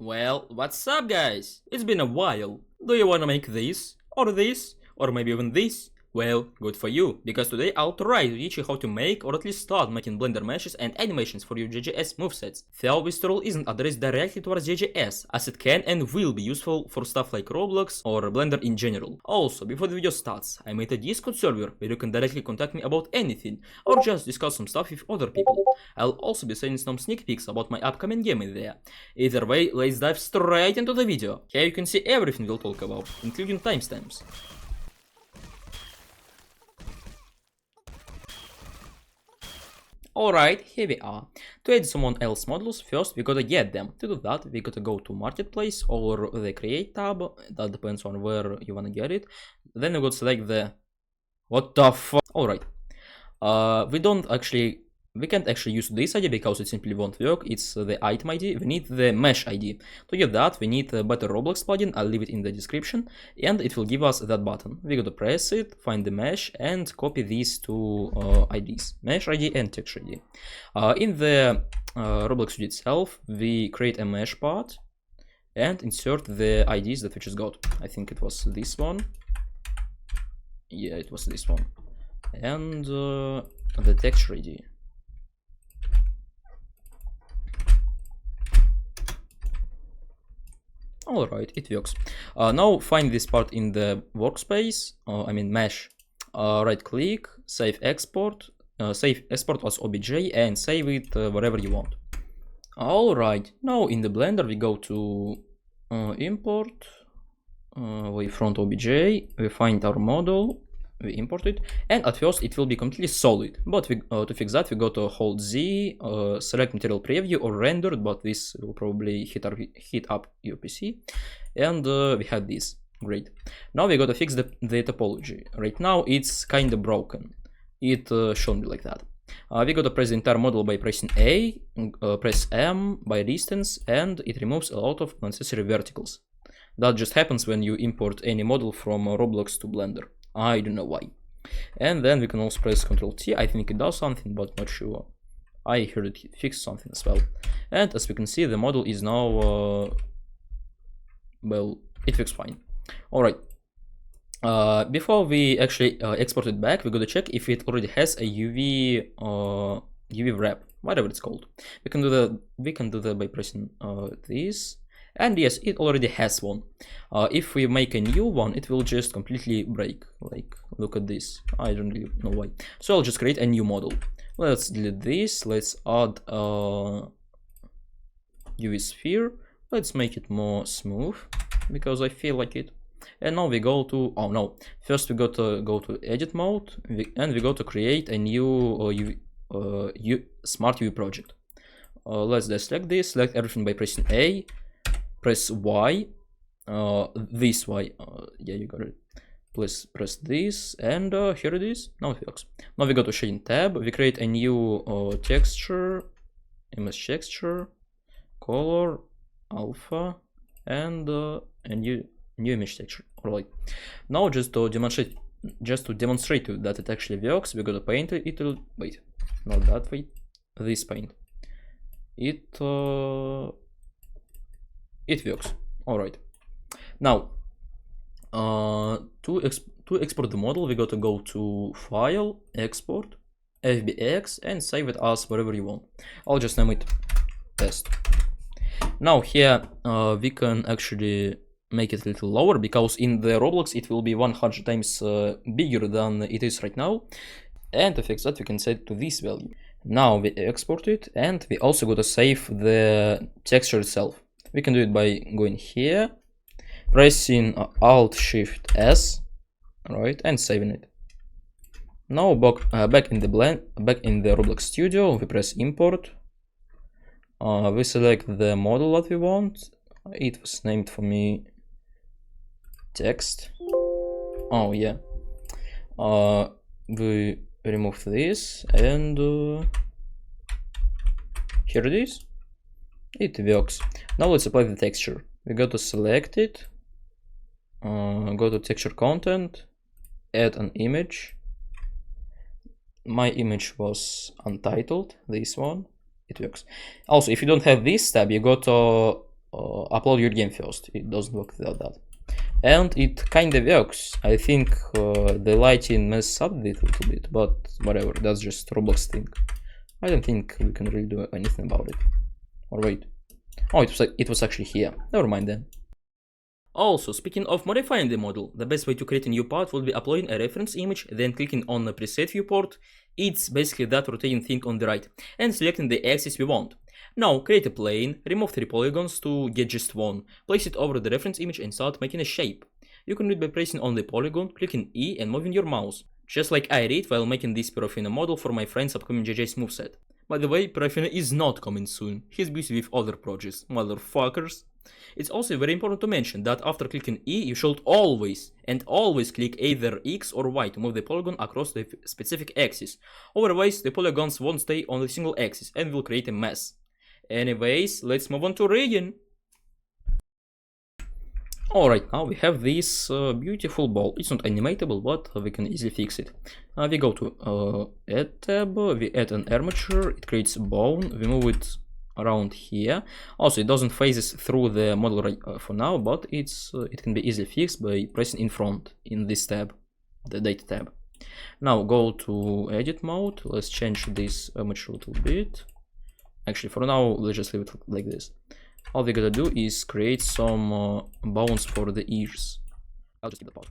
Well, what's up guys? It's been a while. Do you wanna make this? Or this? Or maybe even this? Well, good for you, because today I'll try to teach you how to make or at least start making Blender meshes and animations for your JJS movesets. Though this tutorial isn't addressed directly towards JJS, as it can and will be useful for stuff like Roblox or Blender in general. Also, before the video starts, I made a Discord server where you can directly contact me about anything, or just discuss some stuff with other people. I'll also be sending some sneak peeks about my upcoming game in there. Either way, let's dive straight into the video. Here you can see everything we'll talk about, including timestamps. Alright, here we are. To add someone else models, first we gotta get them. To do that, we gotta go to Marketplace or the Create tab, that depends on where you wanna get it. Then we gotta select the... What the fuck? Alright. We can't actually use this ID because it simply won't work. It's the item ID. We need the mesh ID. To get that, we need a better Roblox plugin. I'll leave it in the description, and it will give us that button. We gotta press it, find the mesh, and copy these two IDs: mesh ID and texture ID. In the Roblox Studio itself, we create a mesh part and insert the IDs that we just got. I think it was this one. Yeah, it was this one, and the texture ID. Alright, it works. Now find this part in the workspace, mesh. Right click, save export as obj and save it wherever you want. Alright, now in the Blender we go to import, wavefront obj, we find our model, we import it, and at first it will be completely solid, but to fix that we go to hold Z, select material preview or rendered, but this will probably hit up your PC, and we had this. Great. Now we gotta fix the topology. Right now it's kind of broken. It shouldn't be like that. We gotta press the entire model by pressing A, press M by distance, and it removes a lot of unnecessary verticals. That just happens when you import any model from Roblox to Blender. I don't know why. And then we can also press Ctrl T. I think it does something, but not sure. I heard it fixed something as well. And as we can see, the model is now well, it works fine. Alright. Before we actually export it back, we gotta check if it already has a UV wrap, whatever it's called. We can do that by pressing this. And yes, it already has one. If we make a new one, it will just completely break. Like, look at this. I don't really know why. So I'll just create a new model. Let's delete this. Let's add UV sphere. Let's make it more smooth because I feel like it. And now we go to, oh no, first we got to go to edit mode, and we go to create a new smart UV project. Let's deselect this, select everything by pressing A. Press Y, this Y, yeah, you got it. Please press this, and here it is. Now it works. Now we go to shading tab, we create a new texture, image texture, color, alpha, and a new image texture. Alright. Now just to demonstrate that it actually works, we gotta paint it. Wait, not that way. This paint. It works. Alright. Now, to export the model, we got to go to File, Export, FBX, and save it as wherever you want. I'll just name it Test. Now here, we can actually make it a little lower, because in the Roblox it will be 100 times bigger than it is right now. And to fix that, we can set it to this value. Now we export it, and we also got to save the texture itself. We can do it by going here, pressing Alt-Shift-S, right, and saving it. Now back in the Roblox Studio, we press Import. We select the model that we want. It was named for me text. Oh yeah. We remove this, and here it is. It works. Now let's apply the texture. We got to select it, go to texture content, add an image. My image was untitled, this one. It works. Also, if you don't have this tab, you go to upload your game first. It doesn't work without that. And it kinda works. I think the lighting messes up it a little bit, but whatever, that's just Roblox thing. I don't think we can really do anything about it. Or wait. Oh, it was actually here. Never mind then. Also, speaking of modifying the model, the best way to create a new part would be uploading a reference image, then clicking on the preset viewport. It's basically that rotating thing on the right, and selecting the axis we want. Now, create a plane, remove 3 polygons to get just one, place it over the reference image and start making a shape. You can do it by pressing on the polygon, clicking E and moving your mouse, just like I did while making this paraffin model for my friend's upcoming JJS moveset. By the way, paraffin is not coming soon, he's busy with other projects, motherfuckers. It's also very important to mention that after clicking E, you should always click either X or Y to move the polygon across the specific axis. Otherwise, the polygons won't stay on a single axis and will create a mess. Anyways, let's move on to rigging. Alright, now we have this beautiful ball. It's not animatable, but we can easily fix it. We go to Add tab, we add an armature, it creates a bone, we move it around here. Also, it doesn't phase through the model right, for now, but it can be easily fixed by pressing in front in this tab, the data tab. Now go to edit mode. Let's change this armature a little bit. Actually, for now, let's just leave it like this. All we gotta do is create some bones for the ears. I'll just keep the part.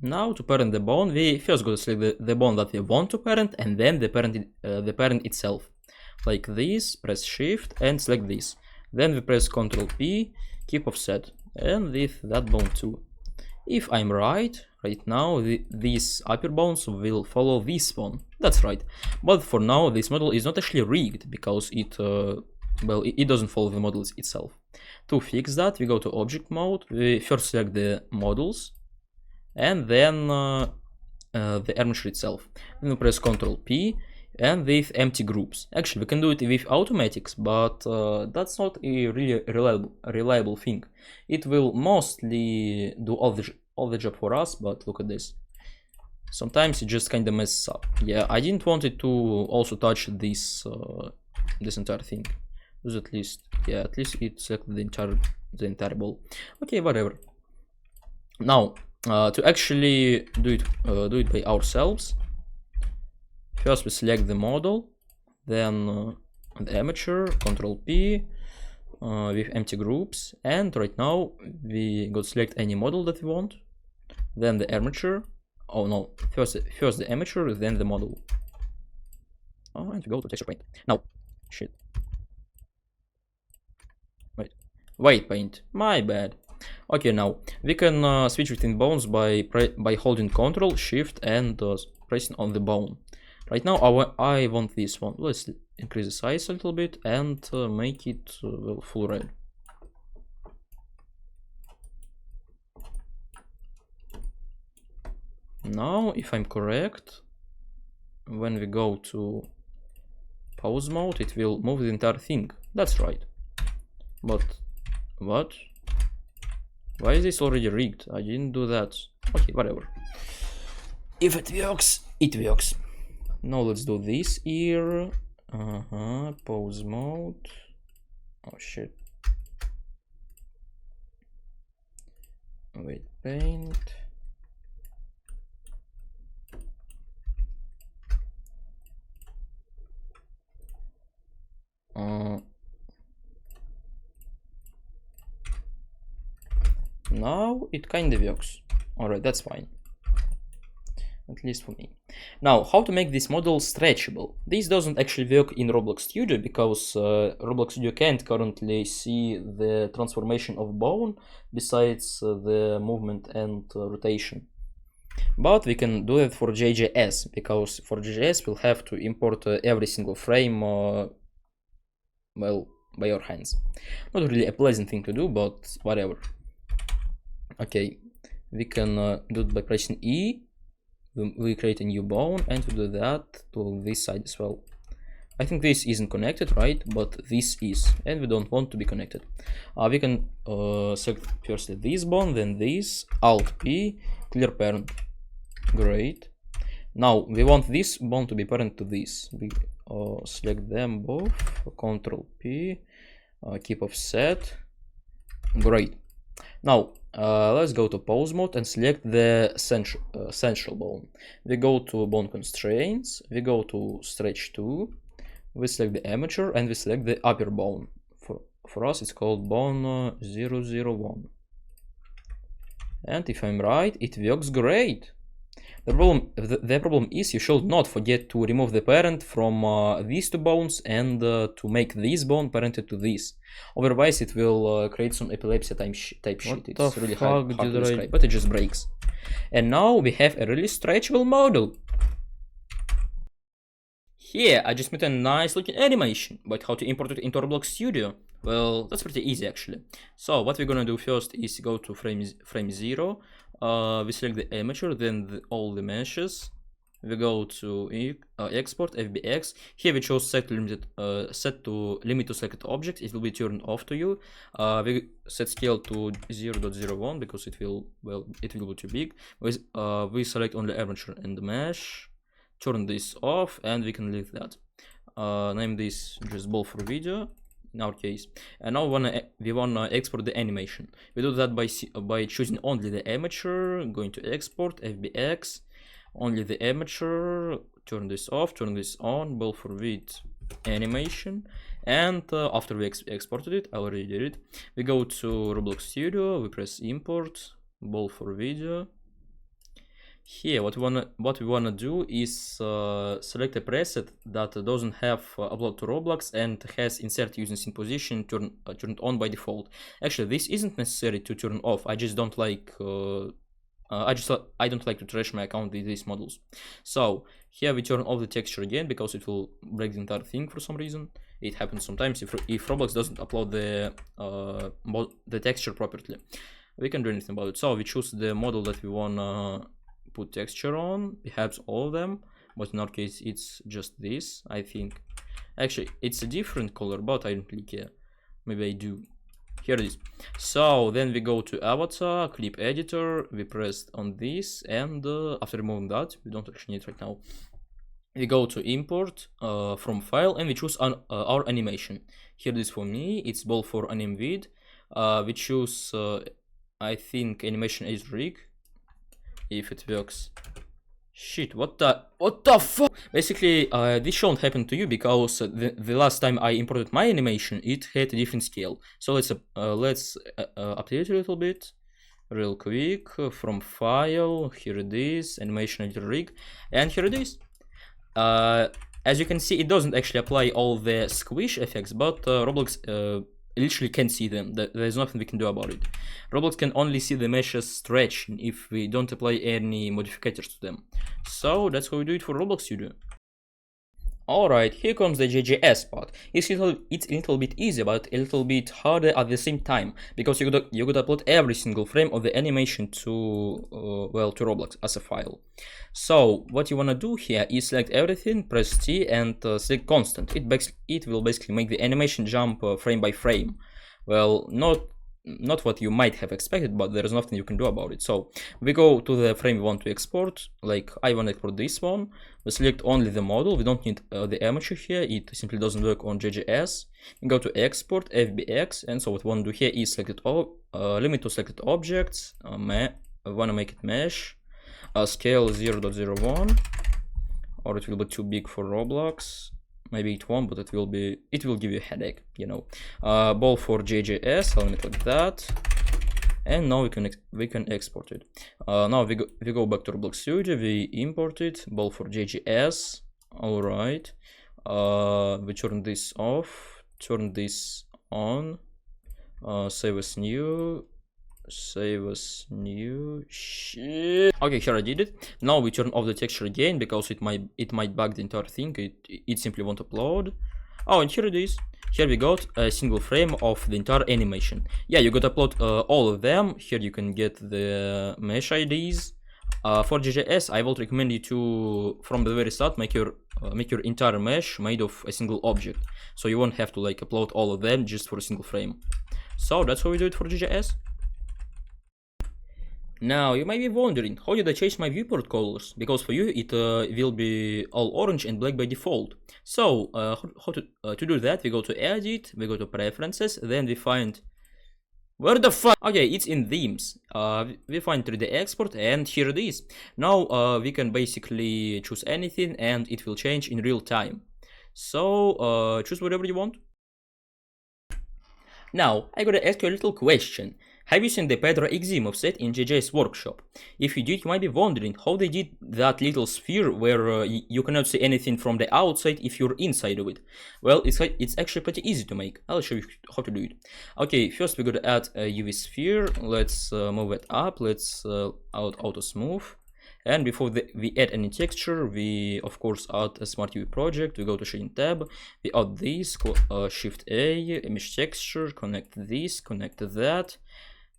Now to parent the bone, we first go to select the bone that we want to parent, and then the parent itself. Like this, press Shift and select this. Then we press Ctrl P, keep offset, and with that bone too. If I'm right now these upper bones will follow this one. That's right. But for now, this model is not actually rigged because it doesn't follow the models itself. To fix that, we go to Object Mode. We first select the models, and then the armature itself. Then we press Ctrl P, and with empty groups. Actually, we can do it with automatics, but that's not a really reliable thing. It will mostly do all the job for us, but look at this. Sometimes it just kind of messes up. Yeah, I didn't want it to also touch this this entire thing. At least it selected the entire ball. Okay, whatever. Now, to actually do it by ourselves, first we select the model, then the armature, Ctrl P, with empty groups, and right now we go select any model that we want, then the armature. Oh no, first the armature, then the model. Oh, and we go to texture paint. Now, shit. Wait, paint. My bad. Okay, now we can switch between bones by holding Ctrl, Shift, and pressing on the bone. Right now, I want this one. Let's increase the size a little bit and make it well, full red. Now, if I'm correct, when we go to pause mode, it will move the entire thing. That's right. But what? Why is this already rigged? I didn't do that. Okay, whatever. If it works, it works. Now let's do this here. Pause mode. Oh shit. Wait, paint. Now it kind of works. Alright, that's fine. At least for me. Now, how to make this model stretchable? This doesn't actually work in Roblox Studio because Roblox Studio can't currently see the transformation of bone besides the movement and rotation. But we can do it for JJS, because for JJS we'll have to import every single frame well, by our hands. Not really a pleasant thing to do, but whatever. Okay, we can do it by pressing E, we create a new bone, and we do that to this side as well. I think this isn't connected, right? But this is, and we don't want to be connected. We can select first this bone, then this, Alt P, clear parent. Great. Now we want this bone to be parent to this. We select them both, Control P, keep offset. Great. Now let's go to pose mode and select the central bone. We go to bone constraints, we go to stretch 2, we select the amateur, and we select the upper bone. For us it's called bone 001. And if I'm right, it works great. The problem is you should not forget to remove the parent from these two bones and to make this bone parented to this. Otherwise it will create some epilepsy type shit. It's really hard to describe, but it just breaks. And now we have a really stretchable model. Here I just made a nice looking animation, but how to import it into Roblox Studio? Well, that's pretty easy actually. So what we're gonna do first is go to frame 0. We select the amateur, then all the meshes. We go to export FBX. Here we chose set to limit to selected object. It will be turned off to you. We set scale to 0.01 because it will be too big. We select only amateur and the mesh. Turn this off, and we can leave that. Name this just ball for video in our case. And now we wanna export the animation. We do that by choosing only the amateur, going to export FBX, only the amateur, turn this off, turn this on, ball for vid animation. And after we exported it, I already did it, we go to Roblox Studio, we press import, ball for video. Here what we wanna do is select a preset that doesn't have upload to Roblox and has insert using scene position turned on by default. Actually, this isn't necessary to turn off. I just don't like I don't like to trash my account with these models. So here we turn off the texture again because it will break the entire thing for some reason. It happens sometimes if Roblox doesn't upload the texture properly. We can do anything about it. So we choose the model that we wanna put texture on, perhaps all of them, but in our case it's just this. I think actually it's a different color, but I don't really care. Maybe I do. Here it is. So then we go to avatar, clip editor, we press on this, and after removing that, we don't actually need it right now, we go to import from file, and we choose our animation. Here it is for me, it's ball for anim vid. We choose I think animation is rig. If it works. Shit, what the fuck? Basically, this shouldn't happen to you because the last time I imported my animation, it had a different scale. So let's update it a little bit, real quick. From file, here it is, animation editor rig, and here it is. As you can see, it doesn't actually apply all the squish effects, but Roblox literally can't see them. There's nothing we can do about it. Roblox can only see the meshes stretch if we don't apply any modifiers to them. So that's how we do it for Roblox Studio. Alright, here comes the JJS part. It's a little bit easier, but a little bit harder at the same time, because you could upload every single frame of the animation to Roblox as a file. So what you wanna do here is select everything, press T, and select constant. It will basically make the animation jump frame by frame. Well, not what you might have expected, but there is nothing you can do about it. So we go to the frame we want to export. Like I want to export this one. We select only the model. We don't need the amateur here. It simply doesn't work on JJS. We go to export FBX, and so what we want to do here is select it all, limit to selected objects. I want to make it mesh, scale 0.01, or it will be too big for Roblox. Maybe it won't, but it will give you a headache, you know. Ball for JJS, I'll make it like that, and now we can export it. Now we go back to Roblox Studio, we import it, ball for JJS. All right, we turn this off, turn this on, save as new. Shit. Okay, here I did it. Now we turn off the texture again because it might bug the entire thing. It simply won't upload. Oh, and here it is. Here we got a single frame of the entire animation. Yeah, you got to upload all of them. Here you can get the mesh IDs. For JJS, I would recommend you to, from the very start, make your entire mesh made of a single object, so you won't have to like upload all of them just for a single frame. So that's how we do it for JJS. Now you might be wondering, how did I change my viewport colors? Because for you it will be all orange and black by default. So how to do that? We go to Edit, we go to Preferences, then we find, where the fuck? Okay, it's in themes. We find 3D export, and here it is. Now we can basically choose anything and it will change in real time. So choose whatever you want. Now I gotta ask you a little question. Have you seen the Pedro XZ moveset in JJS workshop? If you did, you might be wondering how they did that little sphere where you cannot see anything from the outside if you're inside of it. Well, it's actually pretty easy to make. I'll show you how to do it. Okay, first we're gonna add a UV sphere. Let's move it up. Let's auto smooth. And before we add any texture, we of course add a Smart UV project. We go to Shading tab, we add this, Shift A, image texture, connect this, connect that,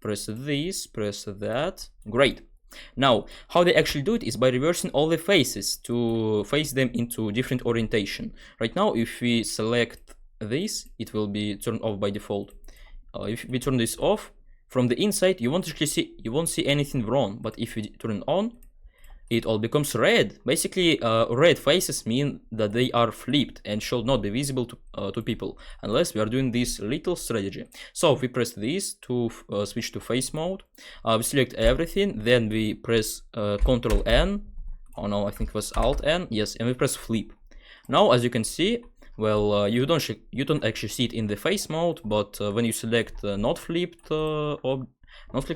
press this, press that. Great. Now, how they actually do it is by reversing all the faces to face them into different orientation. Right now, if we select this, it will be turned off by default. If we turn this off, from the inside, you won't see anything wrong. But if we turn it on, it all becomes red. Basically, red faces mean that they are flipped and should not be visible to people unless we are doing this little strategy. So if we press this to switch to face mode, we select everything, then we press Ctrl N. Oh no, I think it was Alt N. Yes, and we press flip. Now, as you can see, well, you don't actually see it in the face mode, but when you select not flipped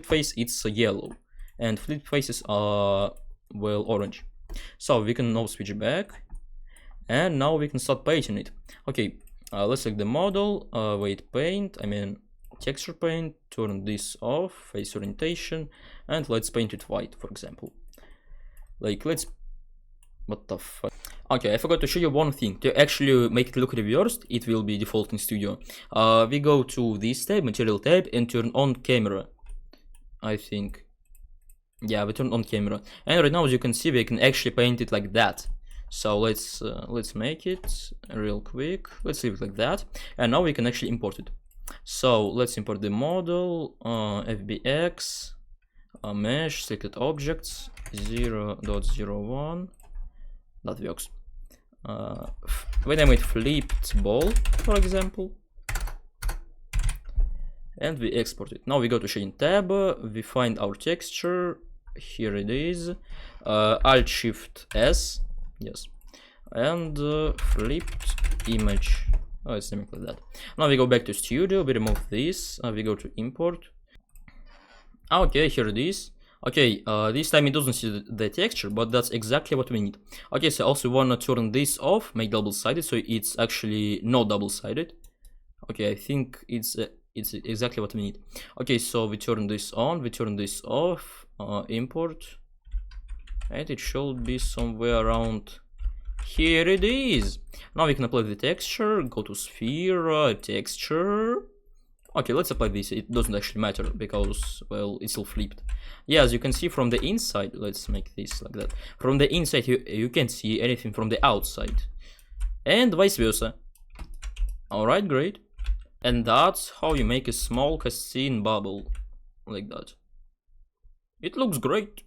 face, it's yellow, and flipped faces are, well, orange. So we can now switch back, and now we can start painting it. Okay, let's select the model, texture paint, turn this off, face orientation, and let's paint it white, for example. Like, what the fuck? Okay, I forgot to show you one thing. To actually make it look reversed, it will be default in Studio. We go to this tab, Material tab, and turn on camera, I think. Yeah, we turn on camera, and right now, as you can see, we can actually paint it like that. So let's make it real quick. Let's leave it like that, and now we can actually import it. So let's import the model, FBX, mesh, selected objects, 0.01. That works. When I made flipped ball, for example, and we export it. Now we go to Shading tab, we find our texture. Here it is, Alt Shift S, yes, and flipped image. Oh, it's something like that. Now we go back to Studio, we remove this, we go to Import. Okay, here it is. Okay, this time it doesn't see the texture, but that's exactly what we need. Okay, so also wanna turn this off, make double-sided, so it's actually not double-sided. Okay, I think it's exactly what we need. Okay, so we turn this on, we turn this off, import, and it should be somewhere around here. It is. Now we can apply the texture, go to sphere, texture. Okay, let's apply this. It doesn't actually matter because, well, it's still flipped. Yeah, as you can see from the inside, let's make this like that. From the inside, you can't see anything from the outside, and vice versa. Alright, great. And that's how you make a small cutscene bubble, like that. It looks great.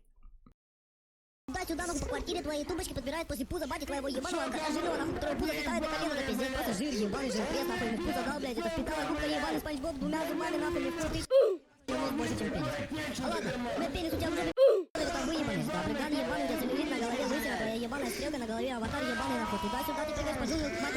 Да, сюда нахуй по квартире твоей тумбочки подбирает после пуза бати твоего ебаного кота жирного нахуй, который пузо катает на колено, да пиздец, просто жир ебаный, жир пресс нахуй, ему пузо дал, блядь, это впитала губка ебаный Спанч Боб двумя зубами нахуй, мне вкус мозг больше, чем пенис. А ладно, блядь, пенис у тебя уже это там выебанный, да, бриган ебаный, у тебя целлюлит на голове, вытера, твоя ебаная стрелка на голове, аватар ебаный нахуй, туда-сюда ты прыгаешь по жиру,